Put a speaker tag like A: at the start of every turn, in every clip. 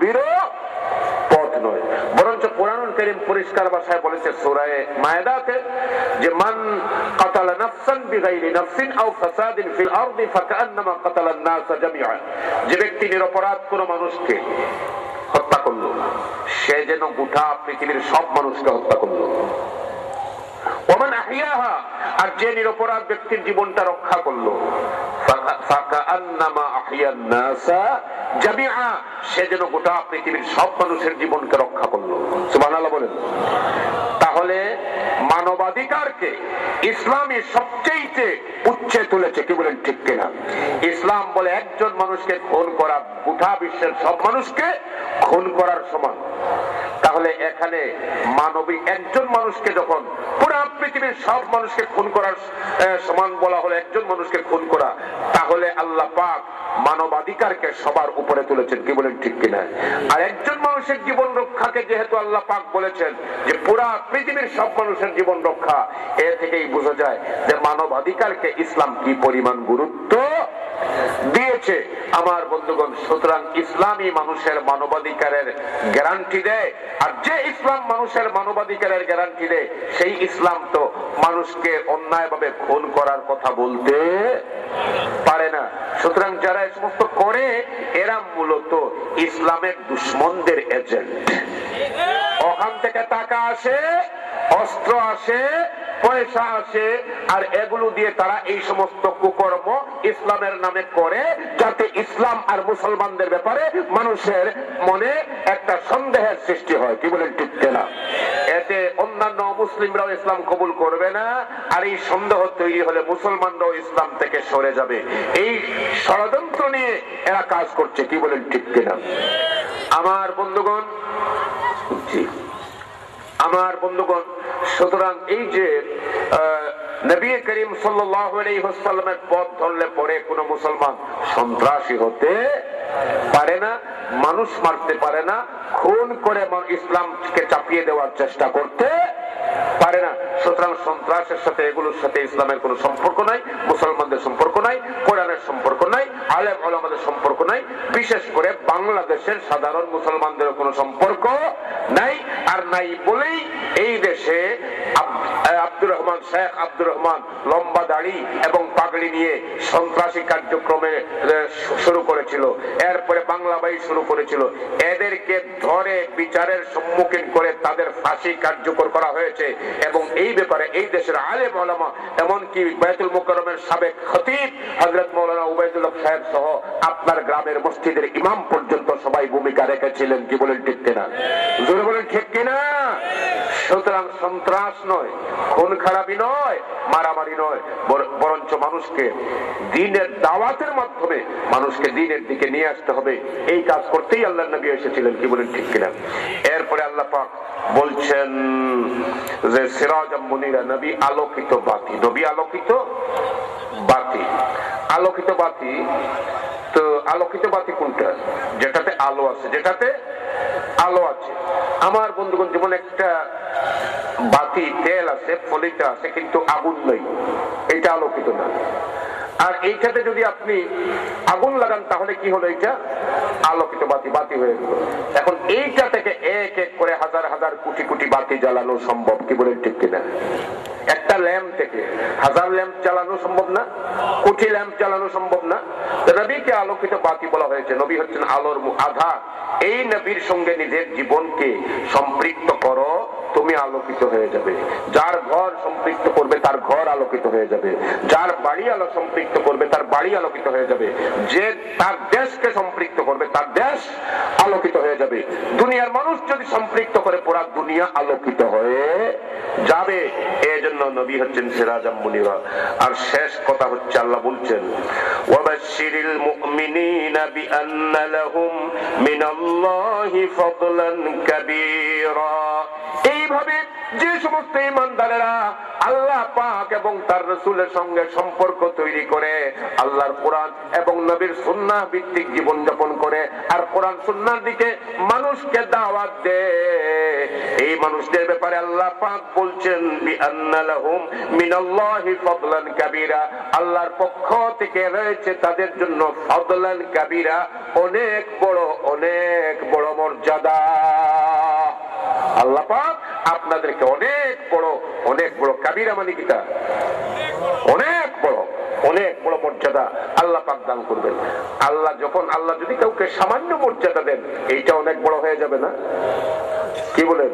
A: নবীরও পথ নয়। বরঞ্চ কোরআনুল কারীম পরিষ্কার ভাষায় বলেছে সূরা মায়েদাতে যে মান কাতালা নাফসান বিগাইরি নাফসিন আও ফাসাদিন ফিল আরদি ফাকান্নামা কাতালান নাস জামিআ, যে ব্যক্তি নিরপরাধ কোন মানুষকে হত্যা করলো সে যেন গোটা পৃথিবীর সব মানুষকে হত্যা করলো। ওমান আহিয়াহা, আর যে নিরপরাধ ব্যক্তির জীবনটা রক্ষা করলো ফাকান্নামা আহিয়ান নাসা জামিআ, সে যেন গোটা পৃথিবীর সব মানুষের জীবনকে রক্ষা করলো। সুবহানাল্লাহ বলেন। তাহলে মানবাধিকারকে ইসলামী সবচেয়ে উচ্চে তুলেছে, কি বলেন ঠিক কিনা? ইসলাম বলে একজন মানুষকে খুন করা গোটা বিশ্বের সব মানুষকে খুন করার সমান। তাহলে এখানে মানবিক একজন মানুষকে যখন পুরো পৃথিবীর সব মানুষকে খুন করার সমান বলা হলো, একজন মানুষকে খুন করা, তাহলে আল্লাহ পাক মানবাধিকারকে সবার উপরে তুলেছেন, কি বলেন ঠিক কিনা? আর একজন মানুষের জীবন রক্ষাকে যেহেতু আল্লাহ পাক বলেছেন যে পুরা পৃথিবীর সব মানুষের জীবন রক্ষা, এ থেকেই বোঝা যায় যে মানবাধিকারকে ইসলাম কি পরিমাণ গুরুত্ব দিয়েছে। আমার বন্ধুগণ, সুতরাং ইসলামই মানুষের মানবাধিকারের গ্যারান্টি দেয়। আর যে ইসলাম মানুষের মানবাধিকারের গ্যারান্টি দেয়, সেই ইসলাম তো মানুষকে অন্যায়ভাবে খুন করার কথা বলতে পারে না। সুতরাং যারা এই সমস্ত করে, এরা মূলত ইসলামের দুশমনদের এজেন্ট। ওখান থেকে টাকা আসে, অস্ত্র আসে, পয়সা আসে, আর এগুলো দিয়ে তারা এই সমস্ত কুকর্ম ইসলামের নামে করে, যাতে ইসলাম আর মুসলমানদের ব্যাপারে মানুষের মনে একটা সন্দেহের সৃষ্টি হয়, কি বলেন ঠিক না? এতে অন্যান্য মুসলিমরাও ইসলাম কবুল করবে না, আর এই সন্দেহ তৈরি হলে মুসলমানরাও ইসলাম থেকে সরে যাবে। এই ষড়যন্ত্র নিয়ে এরা কাজ করছে, কি বলেন ঠিক কিনা? আমার বন্ধুগণ, সুতরাং এই যে নবী করিম সাল্লাল্লাহু আলাইহি ওয়াসাল্লামের পথ ধরলে পরে কোন মুসলমান সন্ত্রাসী হতে পারে না, মানুষ মারতে পারে না, খুন করে ইসলামকে চাপিয়ে দেওয়ার চেষ্টা করতে পারে না। সুতরাং সন্ত্রাসের সাথে এগুলোর সাথে ইসলামের কোনো সম্পর্ক নাই, মুসলমানদের সম্পর্ক নাই, কোরআনের সম্পর্ক নাই, আলেম ওলামাদের সম্পর্ক নাই, বিশেষ করে বাংলাদেশের সাধারণ মুসলমানদের কোনো সম্পর্ক নাই। আর নাই বলেই এই দেশে আব্দুর রহমান, শেখ আব্দুর রহমান লম্বা দাড়ি এবং পাগড়ি নিয়ে সন্ত্রাসী কার্যক্রমে শুরু করেছিল, এরপরে বাংলা বাই শুরু করেছিল। এদেরকে ধরে বিচারের সম্মুখীন করে তাদের ফাঁসি কার্যকর করা হয়েছে, এবং এই ব্যাপারে এই দেশের আলেম ওলামা, এমনকি বাইতুল মুকাররমের সাবেক খতিব হযরত মাওলানা উবাইদুল্লাহ সাহেব সহ আপনার গ্রামের মসজিদের ইমাম পর্যন্ত সবাই ভূমিকা রেখেছিলেন, কি বলেন ঠিক কিনা? জোরে বলেন ঠিক কিনা? সুতরাং সন্ত্রাস নয়, খুন খারাপি নয়, মারামারি নয়, বরঞ্চ মানুষকে দ্বীনের দাওয়াতের মাধ্যমে মানুষকে দ্বীনের দিকে নিয়ে আসতে হবে। এই কাজ করতেই আল্লাহর নবী এসেছিলেন, কি বলেন ঠিক কিনা? এরপরে আল্লাহ পাক বলছেন যে সিরাজাম মুনিরা, নবী আলোকিত বাতি। নবী আলোকিত বাতি। আলোকিত বাতি, তো আলোকিত বাতি কোনটা? যেটাতে আলো আছে, যেটাতে আলো আছে। আমার বন্ধুগণ, যেমন একটা বাতি তেল আছে, ফলিতা আছে, কিন্তু আগুন নেই, এটা আলোকিত না। আর এইটাতে যদি আপনি আগুন লাগান তাহলে কি হলো? এটা আলোকিত বাতি, বাতি হয়ে গেল। এখন এইটা থেকে এক এক করে হাজার হাজার কোটি কোটি বাতি জ্বালানো সম্ভব, কি বলেন ঠিক কিনা? একটা ল্যাম্প থেকে হাজার ল্যাম্প চালানো সম্ভব না, কোটি ল্যাম্প চালানো সম্ভব না। নবীকে আলোকিত বাতি বলা হয়েছে। নবী হচ্ছেন আলোর আধার। এই নবীর সঙ্গে নিজের জীবনকে সম্পৃক্ত করো, তুমি আলোকিত হয়ে যাবে। যার ঘর সম্পৃক্ত করবে তার ঘর আলোকিত হয়ে যাবে, যার বাড়ি সম্পৃক্ত করবে তার বাড়ি আলোকিত হয়ে যাবে, যে তার দেশকে সম্পৃক্ত করবে তার দেশ আলোকিত হয়ে যাবে। দুনিয়ার মানুষ যদি সম্পৃক্ত করে পুরা দুনিয়া আলোকিত হয়ে যাবে। এই জন্য নবী হচ্ছেন সিরাজাম মুনিরা। আর শেষ কথা হচ্ছে, আল্লাহ বলছেন ওয়াবাশশিরিল মুমিনিনা বিআন্না লাহুম মিনাল্লাহি ফাদলান কাবীরা। এইভাবে যে সমস্ত ঈমানদারেরা আল্লাহ পাক এবং তার রাসূলের সঙ্গে সম্পর্ক তৈরি করে, আল্লাহর কোরআন এবং নবীর সুন্নাহ ভিত্তিক জীবন যাপন করে, আর কোরআন সুন্নাহর দিকে মানুষকে দাওয়াত দেয়, এই মানুষদের ব্যাপারে আল্লাহ পাক বলছেন বিআন্না লাহুম মিনাল্লাহি ফাদলান কাবীরা। আল্লাহর পক্ষ থেকে রয়েছে তাদের জন্য ফাদলান কাবীরা, অনেক বড় পাক আপনাদেরকে অনেক বড় কাবিরা মানে কিটা অনেক বড় মর্যাদা আল্লাহ পাক দান করবেন। আল্লাহ যদি কাউকে সামান্য মর্যাদা দেন, এইটা অনেক বড় হয়ে যাবে না? কি বলেন?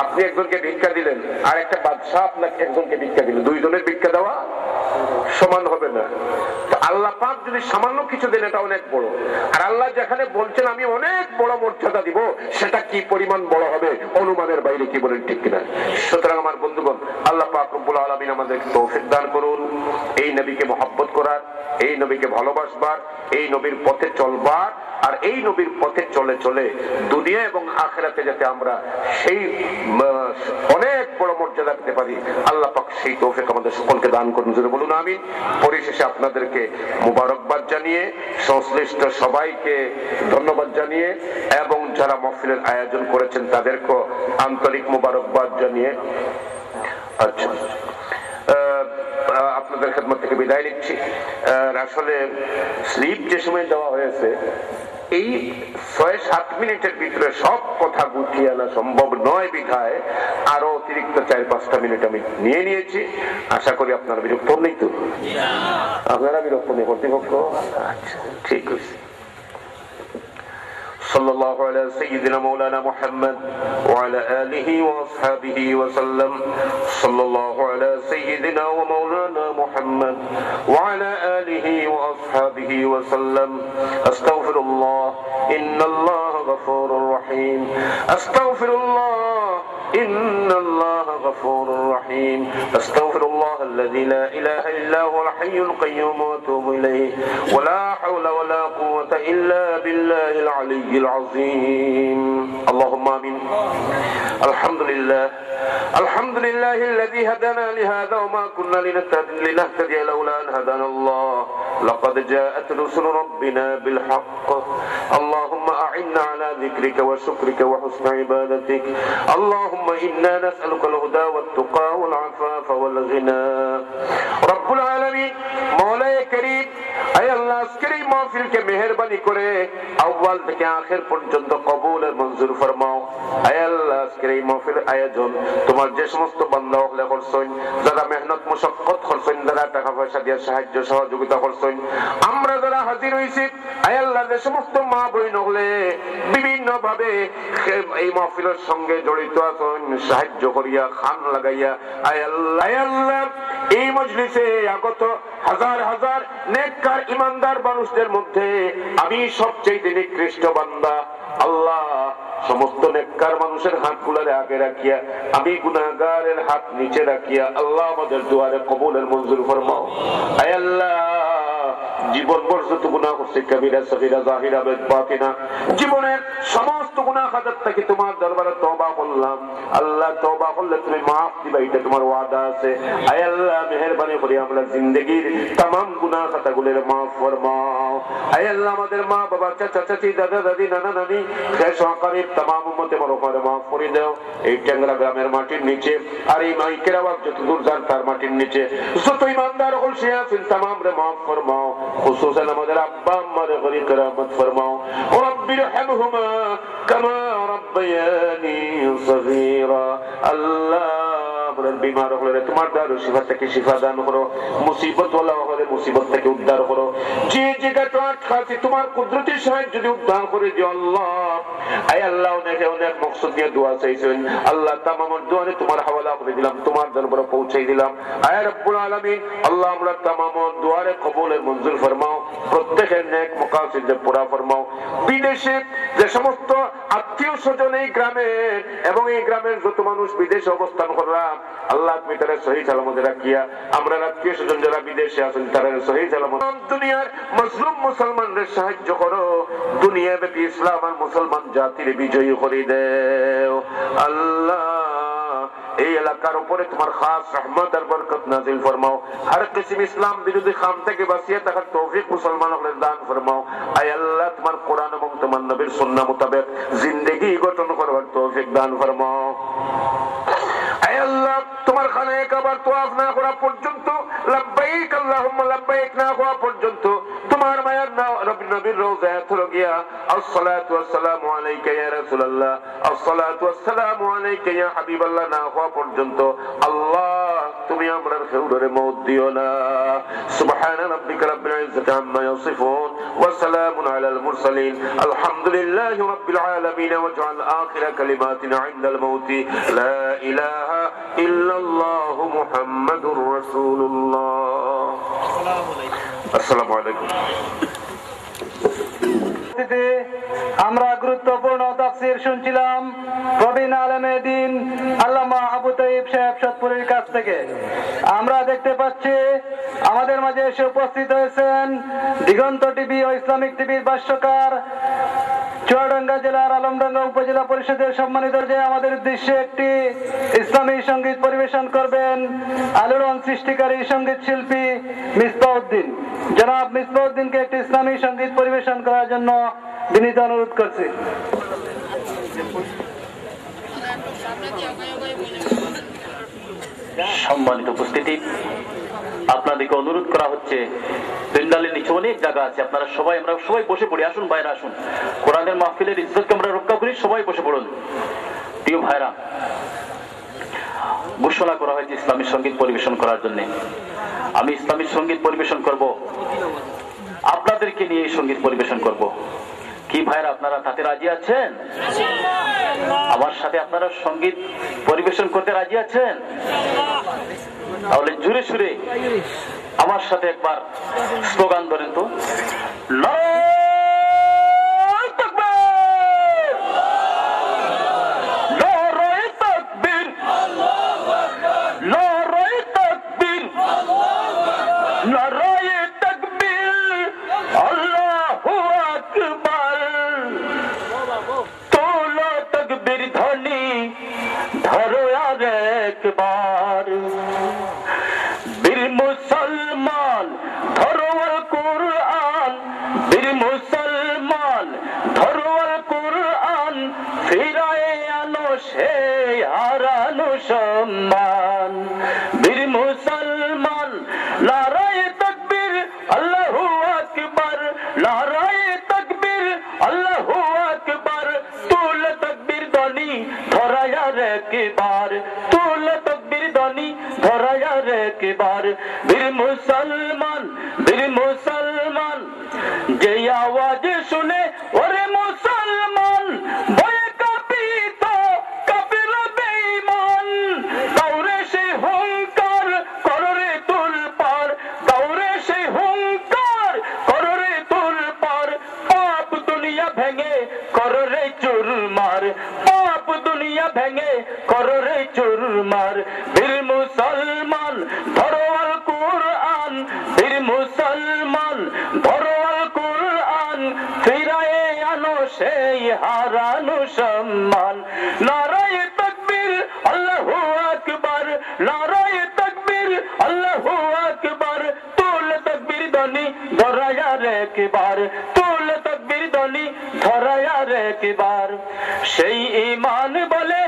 A: আপনি একজনকে ভিক্ষা দিলেন, আর একটা বাদশাহ আপনাকে একজনকে ভিক্ষা দিলেন, দুইজনের ভিক্ষা দেওয়া সমান হবে না। আল্লাহ পাক যদি সামান্য কিছু দেন, এটা অনেক বড়। আর আল্লাহ যেখানে বলছেন আমি অনেক বড় মর্যাদা দিব, সেটা কি পরিমাণ বড় হবে অনুমানের বাইরে, কি বলেন ঠিক কিনা? সুতরাং আমার বন্ধুগণ, আল্লাহ পাক রব্বুল আলামিন আমাদেরকে তৌফিক দান করুন এই নবীকে মহব্বত করার, এই নবীকে ভালোবাসবার, এই নবীর পথে চলবার, আর এই নবীর পথে চলে চলে দুনিয়া এবং আখিরাতে যাতে আমরা সেই অনেক বড় মর্যাদা পেতে পারি, আল্লাহ পাক সেই তৌফিক আমাদের সকলকে দান করুন, জোরে বলুন আমিন। পরিশেষে আপনাদেরকে মুবারকবাদ জানিয়ে, সংশ্লিষ্ট সবাইকে ধন্যবাদ জানিয়ে, এবং যারা মাহফিলের আয়োজন করেছেন তাদেরকেও আন্তরিক মুবারকবাদ জানিয়ে আচ্ছা আপনাদের খেদমত থেকে বিদায় নিচ্ছি। আসলে স্লিপ যে সময় দেওয়া হয়েছে, এই ৬-৭ মিনিটের ভিতরে সব কথা গুছিয়ে আনা সম্ভব নয় বিধায় আরো অতিরিক্ত ৪-৫টা মিনিট আমি নিয়ে নিয়েছি। আশা করি আপনারা বিরক্ত নেই তো? আপনারা বিরক্ত নেই কর্তৃপক্ষ? আচ্ছা, ঠিক আছে। صلى الله على سيدنا مولانا محمد وعلى آله وأصحابه وسلم. صلى الله على سيدنا ومولانا محمد وعلى آله وأصحابه وسلم. أستغفر الله إن الله غفور رحيم. أستغفر الله إن الله غفور رحيم. أستغفر الله الذي لا إله إلا هو الحي القيوم وأتوب إليه. ولا حول ولا قوة إلا بالله العلي العظيم. اللهم آمين. الحمد لله الذي هدانا لهذا وما كنا لنهتدي لولا أن هدانا الله. لقد جاءت رسل ربنا بالحق. اللهم أعنا على ذكرك وشكرك وحسن عبادتك. اللهم إنا نسألك الهدى والتقى والعفاف والغنى. رب العالمين مولاي كريم أي الله আজকের মাহফিলকে মেহেরবানি করে আউয়াল থেকে আখির পর্যন্ত কবুল আর মঞ্জুর ফরমাও। আয় আল্লাহ আজকের এই মাহফিলের আয়োজন তোমার যে সমস্ত বান্দা হলে করছেন, যারা মেহনত মুশাক্কত করছেন, যারা টাকা পয়সা দিয়ে সাহায্য সহযোগিতা করছেন, আমরা যারা হাজির হইছি, আয় আল্লাহ যে সমস্ত মা বোন হলে বিভিন্ন ভাবে এই মাহফিলের সঙ্গে জড়িত আছেন, সাহায্য করিয়া খান লাগাইয়া, আয় আল্লাহ এই মজলিসে আগত হাজার হাজার নেককার ইমানদার মানুষদের মধ্যে আমি সবচেয়ে নিকৃষ্ট বান্দা। আল্লাহ সমস্ত নেককার মানুষের হাত গুলারে আগে রাখিয়া, আমি গুনাহগারের হাত নিচে রাখিয়া, আল্লাহ আমাদের দুয়ারে কবুলের মঞ্জুর ফরমাও। আয় আল্লাহ জীবন ভর যত গুনাহ করছে, কবিরা সগীরা জাহিরা বাতিনা, জীবনের সমস্ত গুনাহ খাতা থেকে তোমার দরবারে তওবা করলাম। আল্লাহ তওবা করলে তুমি maaf দিবা, এটা তোমার ওয়াদা আছে। আয় আল্লাহ মেহেরবানি করে আমরা জিন্দেগীর तमाम গুনাহ খাতাগুলোর maaf ফরমাও। আয় আল্লাহ আমাদের মা বাবা, চাচা চাচি, দাদা দাদি, নানা নানি, দেশ আকারের तमाम উম্মতে মারফারে maaf করে দাও। এই টেঙ্গরা গ্রামের মাটির নিচে আর এই মাইকের আওয়াজ যত দূর যান তার মাটির নিচে যত ইমানদার হল সে আছেন तमाम রে maaf ফরমাও। খুসুসান আমাদের আব্বা আম্মার গরি কেরামত ফরমাও। ও রব্বির হামহুমা কামা রাব্বায়ানি সগীরা। আল্লাহ বিমার হলে তোমার দারু শিফা থেকে শিফা দান করো, মুসিবত ওয়ালা হলে মুসিবত থেকে উদ্ধার করো, যে জায়গাটা আটকাছে তোমার কুদরতের সাহায্যে যদি উদ্ধার করে দিও আল্লাহ। আয় আল্লাহ অনেক মকসদ নিয়ে দোয়া চাইছেন, আল্লাহ তামাম দোয়ারে তোমার হাওয়ালা করে দিলাম, তোমার দরবারে পৌঁছে দিলাম। আয় রব্বুল আলামিন আল্লাহ আমরা তামাম দোয়ারে কবুলের মঞ্জুর ফরমাও, প্রত্যেকের নেক মাকাসিদে পুরা ফরমাও। বিদেশে যে সমস্ত আত্মীয় স্বজন এই গ্রামের এবং এই গ্রামের যত মানুষ বিদেশে অবস্থান করলাম, আল্লাহ তুমি তারা সহি সালামতে রাখিয়া, আমরা আত্মীয় স্বজন যারা বিদেশে আছেন তারা সহি সালামত। দুনিয়ার মুসলিম মুসলমানদের সাহায্য করো, দুনিয়া ব্যাপী ইসলাম আর মুসলমান জাতির বিজয়ী করে দেও আল্লাহ। এই এলাকার উপরে তোমার খাস রহমত আর বরকত নাজিল ফরমাও। হর কিসম ইসলাম বিরোধী খাম থেকে বাঁচিয়ে থাকার তৌফিক মুসলমানদের দান ফরমাও। আয় আল্লাহ তোমার কোরআন এবং তোমার নবীর সুন্নাহ মোতাবেক জিন্দেগি গঠন করবার তৌফিক দান ফরমাও। আয় আল্লাহ তোমার খানায়ে কাবা কাবার তওয়াফ না করা পর্যন্ত, লাব্বাইক আল্লাহুম্মা লাব্বাইক না হওয়া পর্যন্ত তোমার মায়ের নবীর রওজায় হাত লাগিয়া আসসালাতু ওয়াসসালামু আলাইকা ইয়া রাসূলুল্লাহ, আসসালাতু ওয়াসসালামু আলাইকা ইয়া হাবিবাল্লাহ না হওয়া পর্যন্ত আল্লাহ তুমি আমরার খেউরে মউত দিও না। সুবহান রাব্বিকা রাব্বিল ইজ্জাতি আম্মা ইয়াসিফুন ওয়া সালামুন আলাল মুরসালিন আলহামদুলিল্লাহি রাব্বিল আলামিন ওয়াজআল আখিরা কালিমাতিনা ইনদাল মাউতি লা ইলাহা ইল্লাল্লাহু মুহাম্মাদুর রাসূলুল্লাহ। আসসালামু আলাইকুম।
B: আমরা গুরুত্বপূর্ণ তাফসীর শুনছিলাম প্রবীণ আলেমে দ্বীন আল্লামা আবু তাইব সাহেব সতপুরের কাছ থেকে। আমরা দেখতে পাচ্ছি আমাদের মাঝে এসে উপস্থিত হয়েছেন দিগন্ত টিভি ও ইসলামিক টিভির ভাষ্যকার, চুয়াডাঙ্গা জেলার আলমডাঙ্গা উপজেলা পরিষদের সম্মানিত যে আমাদের উদ্দেশ্যে একটি ইসলামী সঙ্গীত পরিবেশন করবেন আলোড়ন সৃষ্টিকারী সঙ্গীত শিল্পী মিসবাউদ্দিন। জনাব মিসবাউদ্দিনকে একটি ইসলামী সঙ্গীত পরিবেশন করার জন্য বিনীত অনুরোধ করছি।
C: সম্মানিত উপস্থিতি, আপনাদেরকে অনুরোধ করা হচ্ছে পেন্ডালের নিচে অনেক জায়গা আছে, আপনারা সবাই আমরা সবাই বসে পড়ি। আসুন ভাইরা, আসুন, কোরআনের মাহফিলের ইজ্জতকে আমরা রক্ষা করি, সবাই বসে পড়ুন। প্রিয় ভাইরা, ঘোষণা করা হয়েছে ইসলামী সঙ্গীত পরিবেশন করার জন্য। আমি ইসলামী সঙ্গীত পরিবেশন করব, আপনাদেরকে নিয়ে এই সঙ্গীত পরিবেশন করব। কি ভাইরা, আপনারা তাতে রাজি আছেন? আমার সাথে আপনারা সঙ্গীত পরিবেশন করতে রাজি আছেন? তাহলে জোরে সুরে আমার সাথে একবার স্লোগান ধরেন তো, নারায়ে তাকবীর, নারায়ে তাকবীর, নারায়ে তাকবীর, নারায়ে তাকবীর, আল্লাহু আকবার। তোলো তাকবীর ধ্বনি, ধরো আর একবার। বীর মুসলমান ধরো আল কুরআন, বীর মুসলমান ধরো আল কুরআন, ফিরায়ে আনো সেই হারানো সম্মান। বীর মুসলমান নারায়ে তাকবীর, আল্লাহু আকবার, নারায়ে তাকবীর, আল্লাহু আকবার। তুল তাকবীর ধ্বনি, ধরায় আর একবার, তুল তাকবীর ধ্বনি, ধরায় আর একবার। বীর মুসলমান, বীর মুসলমান, যে আওয়াজ শুনে ওরে মুসলমান ভয়ে কাঁপিত কাঁপিল বেঈমান। দৌড়ে সে হুঙ্কার কররে তুলপার, দৌড়ে সে হুঙ্কার কররে তুলপার। পাপ দুনিয়া ভেঙে কররে চুরমার, পাপ দুনিয়া ভেঙে কররে চুরমার। বীর মুসলমান ধরো আল কুরআন, বীর মুসলমান ধরো আল কুরআন, ফিরায়ে আনো সেই হারানো সম্মান। নারায়ে তাকবীর, আল্লাহু আকবার, নারায়ে তাকবীর, আল্লাহু আকবার। তুল তাকবীর ধ্বনি, ধরায় আর একবার, তুল তাকবীর ধ্বনি, ধরায় আর একবার। সেই ঈমান বলে